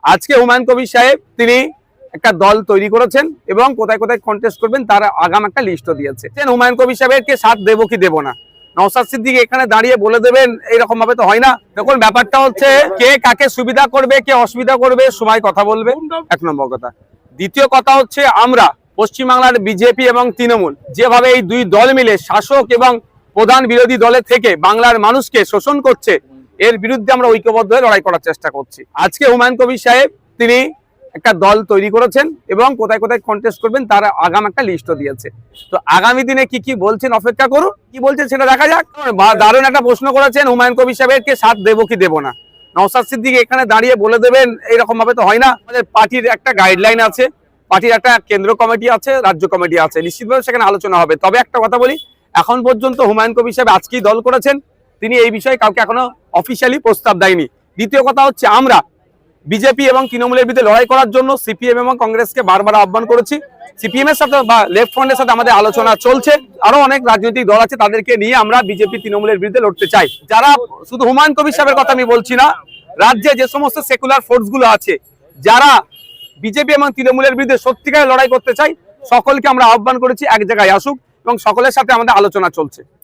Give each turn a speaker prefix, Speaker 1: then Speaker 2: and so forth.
Speaker 1: আজকে হুমায়ুন কবির সাহেব তিনি একটা দল তৈরি করেছেন এবং কোথায় কোথায় কন্টেস্ট করবেন তার আগাম একটা লিস্টও দিয়েছে। হুমায়ুন কবির সাহেবকে সাথ দেবো কি দেবো না, নওশাদ সিদ্দিকী এখানে দাঁড়িয়ে বলে দেবেন এইরকম ভাবে তো হয় না। দেখুন ব্যাপারটা হচ্ছে কে কাকে সুবিধা করবে কে অসুবিধা করবে সময় কথা বলবে, এক নম্বর কথা। দ্বিতীয় কথা হচ্ছে আমরা পশ্চিমবাংলার বিজেপি এবং তৃণমূল যেভাবে এই দুই দল মিলে শাসক এবং প্রধান বিরোধী দলের থেকে বাংলার মানুষকে শোষণ করছে, এর বিরুদ্ধে আমরা ঐক্যবদ্ধ হয়ে লড়াই করার চেষ্টা করছি। আজকে হুমায়ুন কবির সাহেব তিনি একটা দল তৈরি করেছেন এবং কোথায় কোথায় কন্টেস্ট করবেন তার আগাম একটা লিস্টও দিয়েছে। তো আগামী দিনে কি কি বলছেন অপেক্ষা করুন, কি বলছেন সেটা দেখা যাক। দারুণ একটা প্রশ্ন করেছেন, হুমায়ুন কবির সাহেবকে সাথ দেবো কি দেবো না, নওশাদ সিদ্দিকী এখানে দাঁড়িয়ে বলে দেবেন এইরকম ভাবে তো হয় না। আমাদের পার্টির একটা গাইডলাইন আছে, পার্টির একটা কেন্দ্র কমিটি আছে, রাজ্য কমিটি আছে, নিশ্চিতভাবে সেখানে আলোচনা হবে। তবে একটা কথা বলি, এখন পর্যন্ত হুমায়ুন কবির সাহেব আজকেই দল করেছেন, তিনি এই বিষয়ে কাউকে এখনো অফিসিয়ালি প্রস্তাব দেয়নি। দ্বিতীয় কথা হচ্ছে আমরা বিজেপি এবং তৃণমূলের বিরুদ্ধে লড়াই করার জন্য সিপিএম এবং কংগ্রেসকে বারবার আহ্বান করেছি। সিপিএম এর সাথে বা লেফট ফ্রন্টের সাথে আমাদের আলোচনা চলছে, আরো অনেক রাজনৈতিক দল আছে, তাদেরকে নিয়ে আমরা বিজেপি তৃণমূলের বিরুদ্ধে লড়তে চাই। যারা শুধু হুমায়ুন কবির সাহেবের কথা আমি বলছি না, রাজ্যে যে সমস্ত সেকুলার ফোর্স গুলো আছে যারা বিজেপি এবং তৃণমূলের বিরুদ্ধে সত্যিকারের লড়াই করতে চাই, সকলকে আমরা আহ্বান করেছি এক জায়গায় আসুক এবং সকলের সাথে আমাদের আলোচনা চলছে।